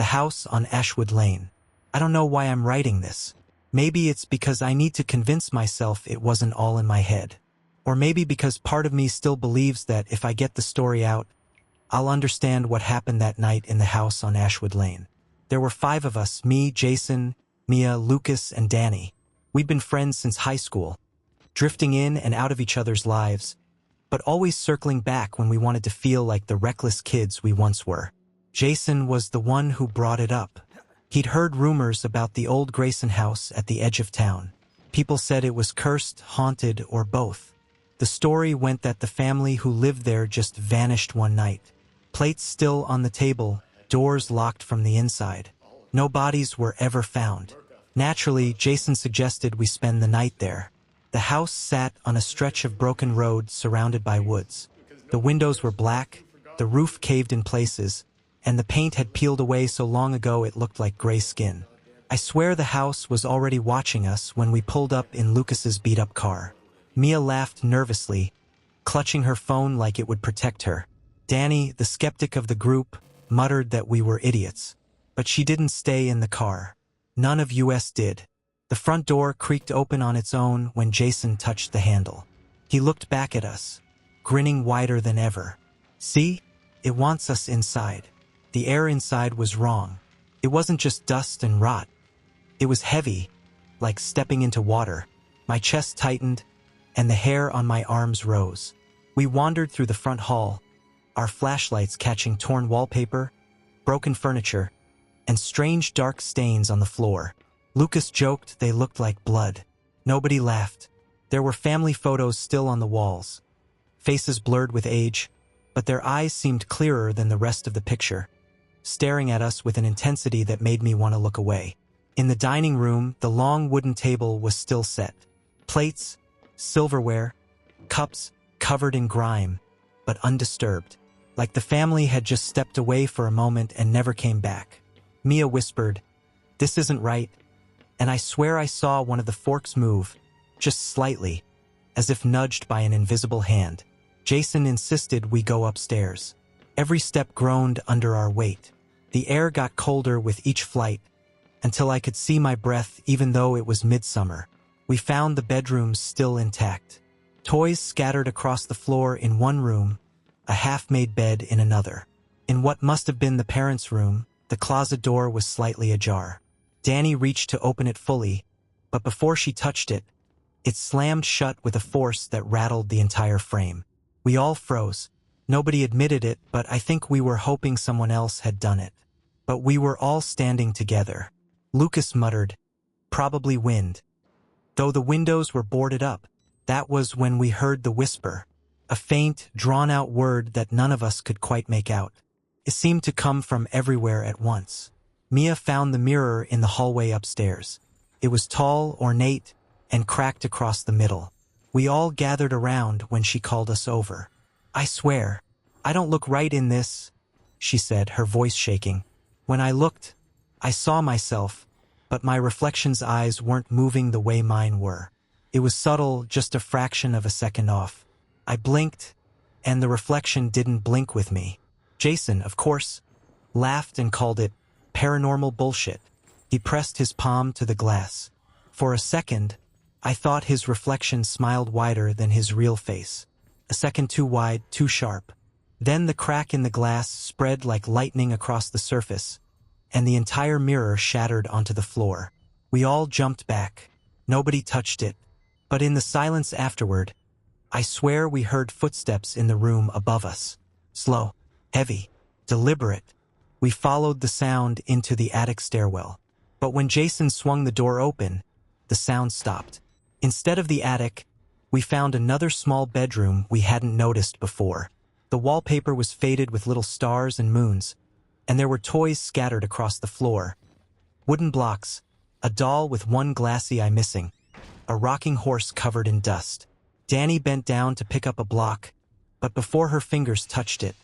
The house on Ashwood Lane. I don't know why I'm writing this. Maybe it's because I need to convince myself it wasn't all in my head. Or maybe because part of me still believes that if I get the story out, I'll understand what happened that night in the house on Ashwood Lane. There were 5 of us, me, Jason, Mia, Lucas, and Danny. We'd been friends since high school, drifting in and out of each other's lives, but always circling back when we wanted to feel like the reckless kids we once were. Jason was the one who brought it up. He'd heard rumors about the old Grayson house at the edge of town. People said it was cursed, haunted, or both. The story went that the family who lived there just vanished one night. Plates still on the table, doors locked from the inside. No bodies were ever found. Naturally, Jason suggested we spend the night there. The house sat on a stretch of broken road surrounded by woods. The windows were black, the roof caved in places, and the paint had peeled away so long ago it looked like gray skin. I swear the house was already watching us when we pulled up in Lucas's beat-up car. Mia laughed nervously, clutching her phone like it would protect her. Danny, the skeptic of the group, muttered that we were idiots. But she didn't stay in the car. None of us did. The front door creaked open on its own when Jason touched the handle. He looked back at us, grinning wider than ever. See? It wants us inside. The air inside was wrong. It wasn't just dust and rot. It was heavy, like stepping into water. My chest tightened, and the hair on my arms rose. We wandered through the front hall, our flashlights catching torn wallpaper, broken furniture, and strange dark stains on the floor. Lucas joked they looked like blood. Nobody laughed. There were family photos still on the walls, faces blurred with age, but their eyes seemed clearer than the rest of the picture, staring at us with an intensity that made me want to look away. In the dining room, the long wooden table was still set. Plates, silverware, cups covered in grime, but undisturbed, like the family had just stepped away for a moment and never came back. Mia whispered, "This isn't right," and I swear I saw one of the forks move, just slightly, as if nudged by an invisible hand. Jason insisted we go upstairs. Every step groaned under our weight. The air got colder with each flight, until I could see my breath even though it was midsummer. We found the bedrooms still intact. Toys scattered across the floor in one room, a half-made bed in another. In what must have been the parents' room, the closet door was slightly ajar. Danny reached to open it fully, but before she touched it, it slammed shut with a force that rattled the entire frame. We all froze. Nobody admitted it, but I think we were hoping someone else had done it. But we were all standing together. Lucas muttered, "Probably wind." Though the windows were boarded up, that was when we heard the whisper, a faint, drawn-out word that none of us could quite make out. It seemed to come from everywhere at once. Mia found the mirror in the hallway upstairs. It was tall, ornate, and cracked across the middle. We all gathered around when she called us over. "I swear, I don't look right in this," she said, her voice shaking. When I looked, I saw myself, but my reflection's eyes weren't moving the way mine were. It was subtle, just a fraction of a second off. I blinked, and the reflection didn't blink with me. Jason, of course, laughed and called it paranormal bullshit. He pressed his palm to the glass. For a second, I thought his reflection smiled wider than his real face. A second too wide, too sharp. Then the crack in the glass spread like lightning across the surface, and the entire mirror shattered onto the floor. We all jumped back. Nobody touched it. But in the silence afterward, I swear we heard footsteps in the room above us. Slow, heavy, deliberate. We followed the sound into the attic stairwell. But when Jason swung the door open, the sound stopped. Instead of the attic, we found another small bedroom we hadn't noticed before. The wallpaper was faded with little stars and moons, and there were toys scattered across the floor. Wooden blocks, a doll with one glassy eye missing, a rocking horse covered in dust. Danny bent down to pick up a block, but before her fingers touched it,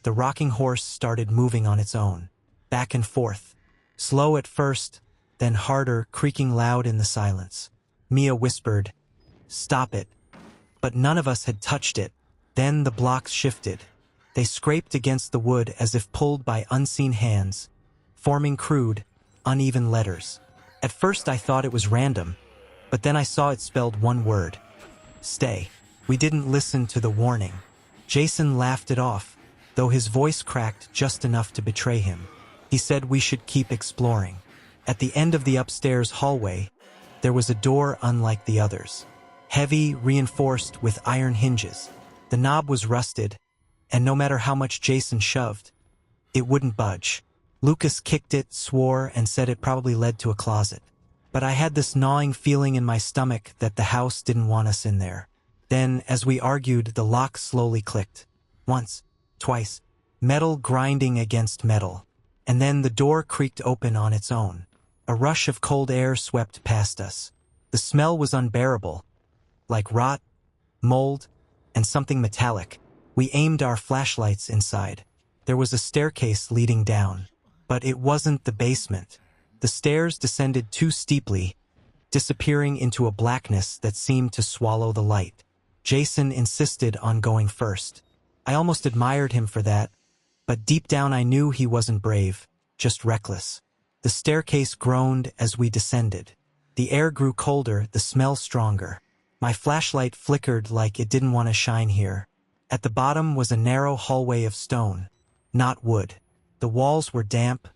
the rocking horse started moving on its own, back and forth, slow at first, then harder, creaking loud in the silence. Mia whispered, "Stop it." But none of us had touched it. Then the blocks shifted. They scraped against the wood as if pulled by unseen hands, forming crude, uneven letters. At first I thought it was random, but then I saw it spelled one word. Stay. We didn't listen to the warning. Jason laughed it off, though his voice cracked just enough to betray him. He said we should keep exploring. At the end of the upstairs hallway, there was a door unlike the others. Heavy, reinforced with iron hinges. The knob was rusted, and no matter how much Jason shoved, it wouldn't budge. Lucas kicked it, swore, and said it probably led to a closet. But I had this gnawing feeling in my stomach that the house didn't want us in there. Then, as we argued, the lock slowly clicked. Once, twice, metal grinding against metal. And then the door creaked open on its own. A rush of cold air swept past us. The smell was unbearable, like rot, mold, and something metallic. We aimed our flashlights inside. There was a staircase leading down, but it wasn't the basement. The stairs descended too steeply, disappearing into a blackness that seemed to swallow the light. Jason insisted on going first. I almost admired him for that, but deep down I knew he wasn't brave, just reckless. The staircase groaned as we descended. The air grew colder, the smell stronger. My flashlight flickered like it didn't want to shine here. At the bottom was a narrow hallway of stone, not wood. The walls were damp,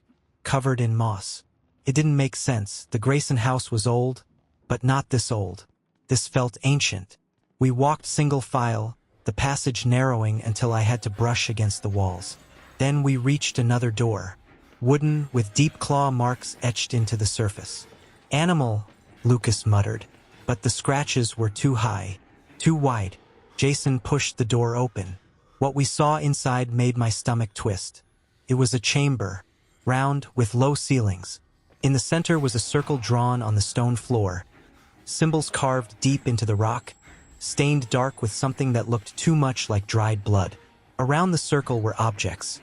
covered in moss. It didn't make sense. The Grayson house was old, but not this old. This felt ancient. We walked single file, the passage narrowing until I had to brush against the walls. Then we reached another door, wooden with deep claw marks etched into the surface. Animal, Lucas muttered, but the scratches were too high, too wide. Jason pushed the door open. What we saw inside made my stomach twist. It was a chamber, round, with low ceilings. In the center was a circle drawn on the stone floor, symbols carved deep into the rock, stained dark with something that looked too much like dried blood. Around the circle were objects.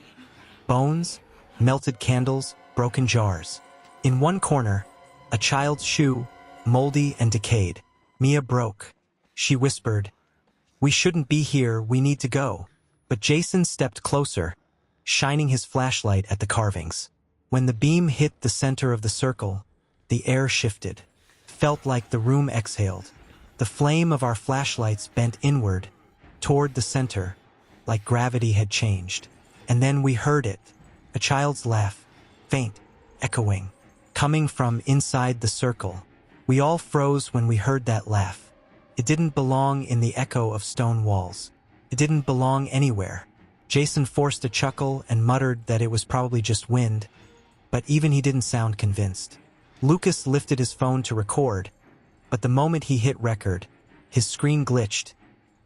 Bones, melted candles, broken jars. In one corner, a child's shoe, moldy and decayed. Mia broke. She whispered, "We shouldn't be here, we need to go." But Jason stepped closer, shining his flashlight at the carvings. When the beam hit the center of the circle, the air shifted. Felt like the room exhaled. The flame of our flashlights bent inward, toward the center, like gravity had changed. And then we heard it, a child's laugh, faint, echoing, coming from inside the circle. We all froze when we heard that laugh. It didn't belong in the echo of stone walls. It didn't belong anywhere. Jason forced a chuckle and muttered that it was probably just wind, but even he didn't sound convinced. Lucas lifted his phone to record, but the moment he hit record, his screen glitched.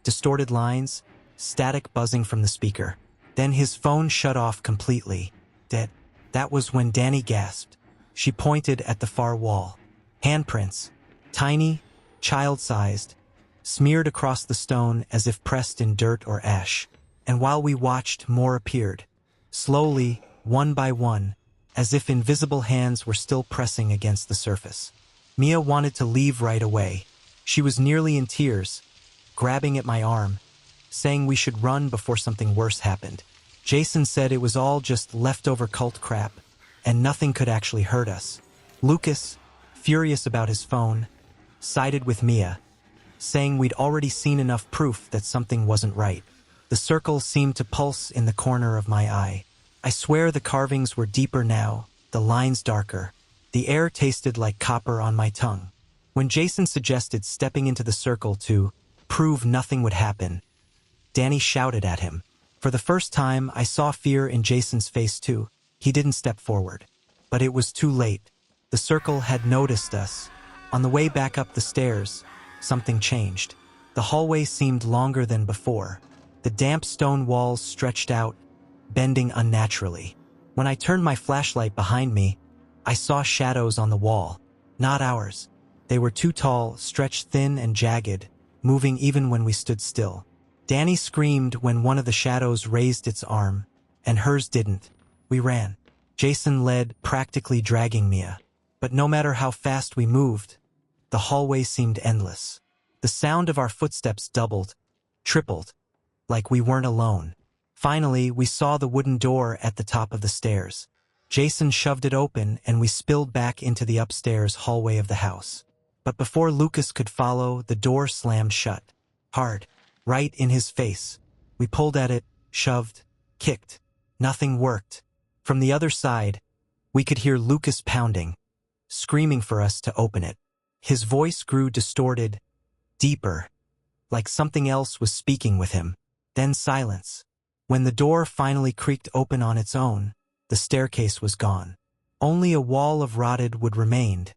Distorted lines, static buzzing from the speaker. Then his phone shut off completely. Dead. That was when Danny gasped. She pointed at the far wall. Handprints, tiny, child-sized, smeared across the stone as if pressed in dirt or ash. And while we watched, more appeared. Slowly, one by one, as if invisible hands were still pressing against the surface. Mia wanted to leave right away. She was nearly in tears, grabbing at my arm, saying we should run before something worse happened. Jason said it was all just leftover cult crap, and nothing could actually hurt us. Lucas, furious about his phone, sided with Mia, saying we'd already seen enough proof that something wasn't right. The circle seemed to pulse in the corner of my eye. I swear the carvings were deeper now, the lines darker. The air tasted like copper on my tongue. When Jason suggested stepping into the circle to prove nothing would happen, Danny shouted at him. For the first time, I saw fear in Jason's face too. He didn't step forward. But it was too late. The circle had noticed us. On the way back up the stairs, something changed. The hallway seemed longer than before. The damp stone walls stretched out, bending unnaturally. When I turned my flashlight behind me, I saw shadows on the wall. Not ours. They were too tall, stretched thin and jagged, moving even when we stood still. Danny screamed when one of the shadows raised its arm, and hers didn't. We ran. Jason led, practically dragging Mia. But no matter how fast we moved, the hallway seemed endless. The sound of our footsteps doubled, tripled, like we weren't alone. Finally, we saw the wooden door at the top of the stairs. Jason shoved it open and we spilled back into the upstairs hallway of the house. But before Lucas could follow, the door slammed shut. Hard. Right in his face. We pulled at it, shoved, kicked. Nothing worked. From the other side, we could hear Lucas pounding, screaming for us to open it. His voice grew distorted, deeper, like something else was speaking with him. Then silence. When the door finally creaked open on its own, the staircase was gone. Only a wall of rotted wood remained,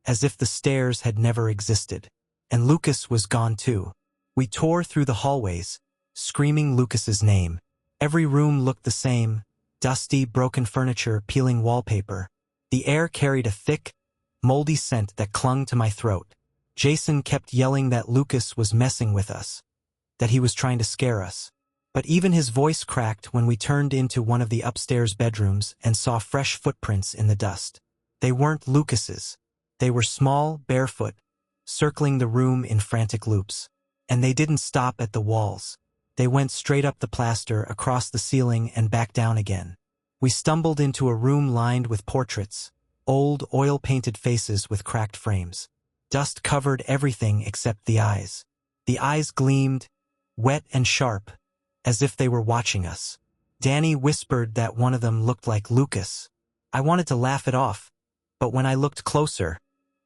as if the stairs had never existed. And Lucas was gone too. We tore through the hallways, screaming Lucas's name. Every room looked the same, dusty, broken furniture, peeling wallpaper. The air carried a thick, moldy scent that clung to my throat. Jason kept yelling that Lucas was messing with us, that he was trying to scare us. But even his voice cracked when we turned into one of the upstairs bedrooms and saw fresh footprints in the dust. They weren't Lucas's. They were small, barefoot, circling the room in frantic loops. And they didn't stop at the walls. They went straight up the plaster, across the ceiling, and back down again. We stumbled into a room lined with portraits, old, oil-painted faces with cracked frames. Dust covered everything except the eyes. The eyes gleamed, wet and sharp, as if they were watching us. Danny whispered that one of them looked like Lucas. I wanted to laugh it off, but when I looked closer,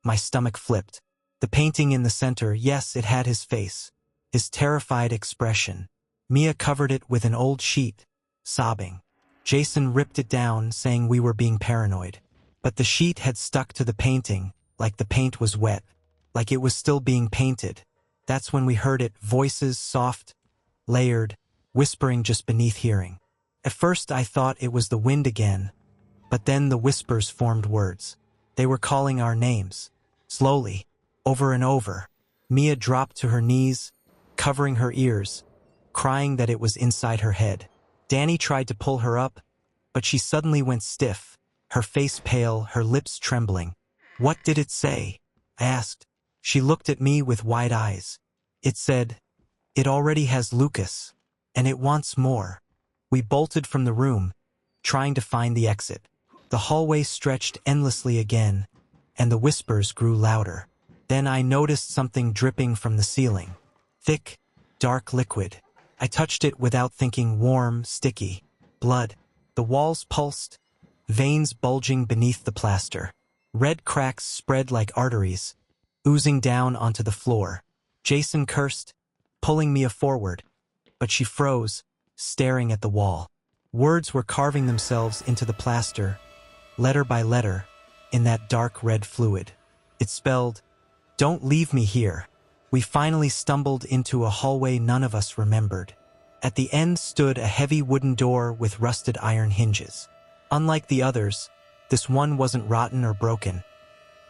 my stomach flipped. The painting in the center, yes, it had his face, his terrified expression. Mia covered it with an old sheet, sobbing. Jason ripped it down, saying we were being paranoid. But the sheet had stuck to the painting, like the paint was wet, like it was still being painted. That's when we heard it, voices, soft, layered, whispering just beneath hearing. At first I thought it was the wind again, but then the whispers formed words. They were calling our names, slowly, over and over. Mia dropped to her knees, covering her ears, crying that it was inside her head. Danny tried to pull her up, but she suddenly went stiff, her face pale, her lips trembling. What did it say? I asked. She looked at me with wide eyes. It said, "It already has Lucas, and it wants more." We bolted from the room, trying to find the exit. The hallway stretched endlessly again, and the whispers grew louder. Then I noticed something dripping from the ceiling. Thick, dark liquid. I touched it without thinking, warm, sticky. Blood. The walls pulsed, veins bulging beneath the plaster. Red cracks spread like arteries, oozing down onto the floor. Jason cursed, pulling Mia forward, but she froze, staring at the wall. Words were carving themselves into the plaster, letter by letter, in that dark red fluid. It spelled, "Don't leave me here." We finally stumbled into a hallway none of us remembered. At the end stood a heavy wooden door with rusted iron hinges. Unlike the others, this one wasn't rotten or broken.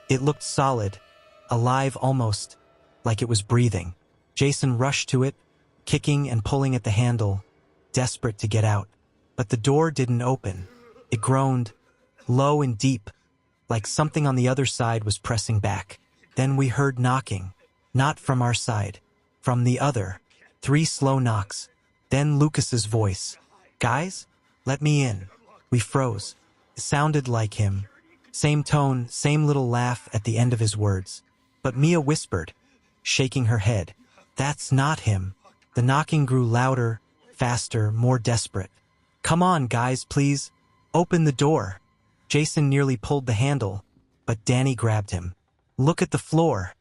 It looked solid, alive almost, like it was breathing. Jason rushed to it, kicking and pulling at the handle, desperate to get out. But the door didn't open. It groaned, low and deep, like something on the other side was pressing back. Then we heard knocking. Not from our side, from the other. 3 slow knocks. Then Lucas's voice. "Guys, let me in." We froze. It sounded like him. Same tone, same little laugh at the end of his words. But Mia whispered, shaking her head. "That's not him." The knocking grew louder, faster, more desperate. "Come on, guys, please. Open the door." Jason nearly pulled the handle, but Danny grabbed him. "Look at the floor,"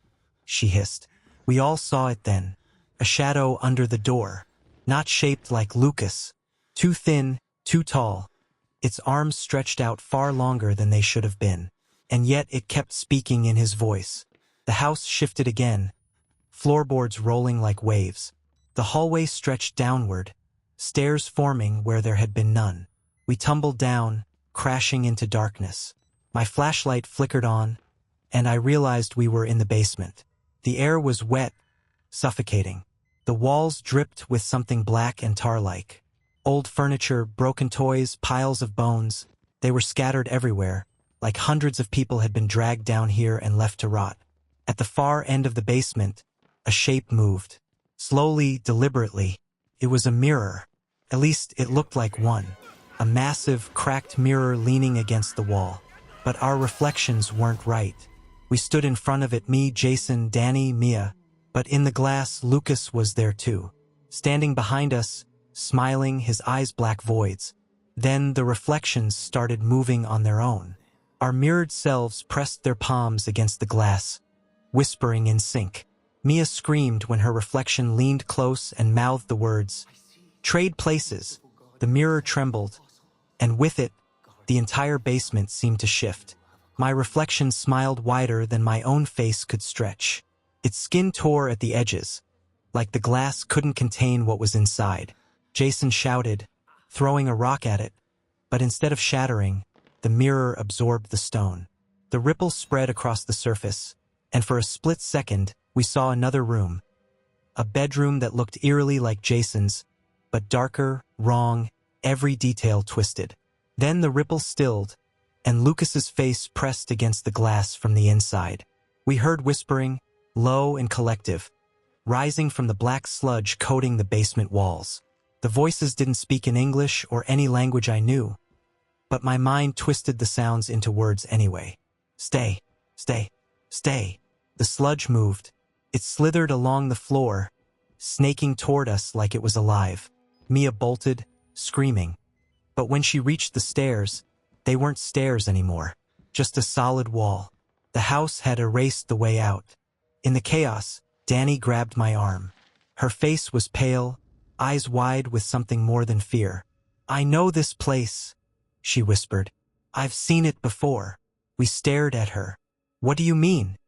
she hissed. We all saw it then. A shadow under the door. Not shaped like Lucas. Too thin, too tall. Its arms stretched out far longer than they should have been. And yet it kept speaking in his voice. The house shifted again, floorboards rolling like waves. The hallway stretched downward, stairs forming where there had been none. We tumbled down, crashing into darkness. My flashlight flickered on, and I realized we were in the basement. The air was wet, suffocating. The walls dripped with something black and tar-like. Old furniture, broken toys, piles of bones. They were scattered everywhere, like hundreds of people had been dragged down here and left to rot. At the far end of the basement, a shape moved. Slowly, deliberately. It was a mirror. At least it looked like one. a massive, cracked mirror leaning against the wall. But our reflections weren't right. We stood in front of it, me, Jason, Danny, Mia. But in the glass, Lucas was there too. Standing behind us, smiling, his eyes black voids. Then the reflections started moving on their own. Our mirrored selves pressed their palms against the glass, whispering in sync. Mia screamed when her reflection leaned close and mouthed the words, "Trade places." The mirror trembled, and with it, the entire basement seemed to shift. My reflection smiled wider than my own face could stretch. Its skin tore at the edges, like the glass couldn't contain what was inside. Jason shouted, throwing a rock at it, but instead of shattering, the mirror absorbed the stone. The ripples spread across the surface, and for a split second, we saw another room. A bedroom that looked eerily like Jason's, but darker, wrong, every detail twisted. Then the ripples stilled, and Lucas's face pressed against the glass from the inside. We heard whispering, low and collective, rising from the black sludge coating the basement walls. The voices didn't speak in English or any language I knew, but my mind twisted the sounds into words anyway. Stay, stay, stay. The sludge moved. It slithered along the floor, snaking toward us like it was alive. Mia bolted, screaming. But when she reached the stairs, they weren't stairs anymore, just a solid wall. The house had erased the way out. In the chaos, Danny grabbed my arm. Her face was pale, eyes wide with something more than fear. "I know this place," she whispered. "I've seen it before." We stared at her. "What do you mean?"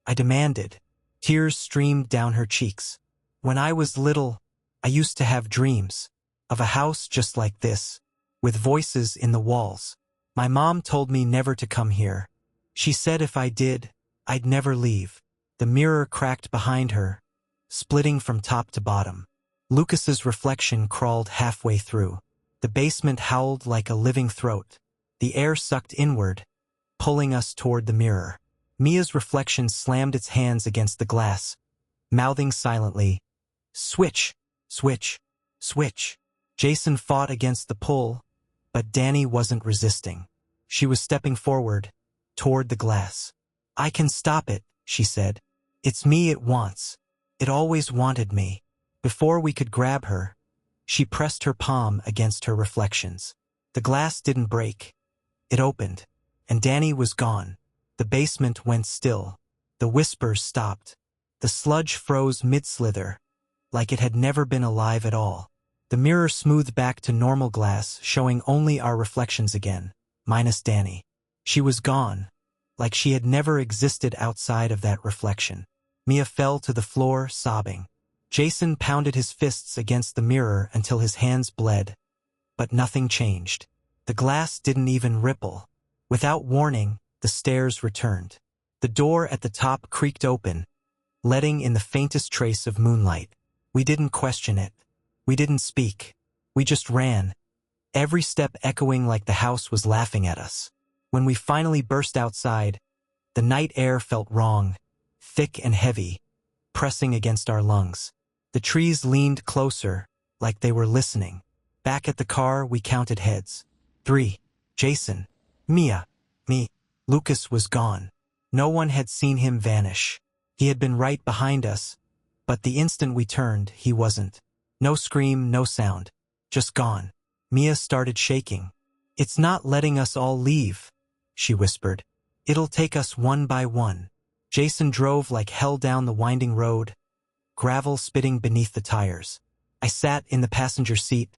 I demanded. Tears streamed down her cheeks. "When I was little, I used to have dreams of a house just like this, with voices in the walls. My mom told me never to come here. She said if I did, I'd never leave." The mirror cracked behind her, splitting from top to bottom. Lucas's reflection crawled halfway through. The basement howled like a living throat. The air sucked inward, pulling us toward the mirror. Mia's reflection slammed its hands against the glass, mouthing silently, "Switch, switch, switch." Jason fought against the pull, but Danny wasn't resisting. She was stepping forward, toward the glass. "I can stop it," she said. "It's me it wants. It always wanted me." Before we could grab her, she pressed her palm against her reflections. The glass didn't break. It opened, and Danny was gone. The basement went still. The whispers stopped. The sludge froze mid-slither, like it had never been alive at all. The mirror smoothed back to normal glass, showing only our reflections again, minus Danny. She was gone, like she had never existed outside of that reflection. Mia fell to the floor, sobbing. Jason pounded his fists against the mirror until his hands bled, but nothing changed. The glass didn't even ripple. Without warning, the stairs returned. The door at the top creaked open, letting in the faintest trace of moonlight. We didn't question it. We didn't speak. We just ran, every step echoing like the house was laughing at us. When we finally burst outside, the night air felt wrong, thick and heavy, pressing against our lungs. The trees leaned closer, like they were listening. Back at the car, we counted heads. 3. Jason. Mia. Me. Lucas was gone. No one had seen him vanish. He had been right behind us, but the instant we turned, he wasn't. No scream, no sound. Just gone. Mia started shaking. "It's not letting us all leave," she whispered. "It'll take us one by one." Jason drove like hell down the winding road, gravel spitting beneath the tires. I sat in the passenger seat,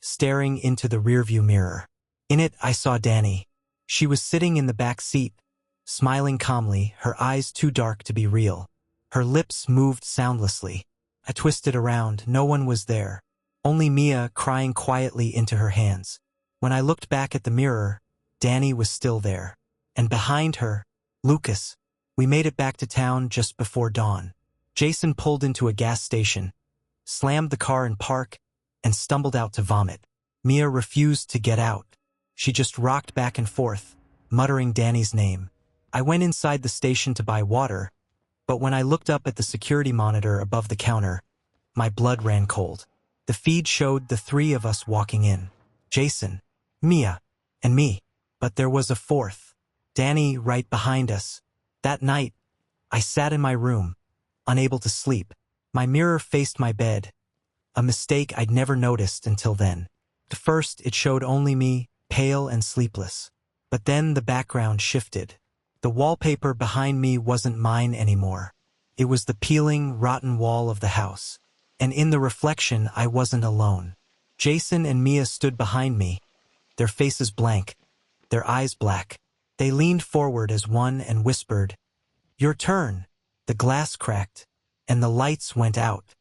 staring into the rearview mirror. In it, I saw Danny. She was sitting in the back seat, smiling calmly, her eyes too dark to be real. Her lips moved soundlessly. I twisted around. No one was there. Only Mia crying quietly into her hands. When I looked back at the mirror, Danny was still there. And behind her, Lucas. We made it back to town just before dawn. Jason pulled into a gas station, slammed the car in park, and stumbled out to vomit. Mia refused to get out. She just rocked back and forth, muttering Danny's name. I went inside the station to buy water, but when I looked up at the security monitor above the counter, my blood ran cold. The feed showed the 3 of us walking in. Jason, Mia, and me. But there was a fourth. Danny right behind us. That night, I sat in my room, unable to sleep. My mirror faced my bed, a mistake I'd never noticed until then. At first, it showed only me, pale and sleepless. But then the background shifted. The wallpaper behind me wasn't mine anymore. It was the peeling, rotten wall of the house. And in the reflection, I wasn't alone. Jason and Mia stood behind me, their faces blank, their eyes black. They leaned forward as one and whispered, "Your turn." The glass cracked, and the lights went out.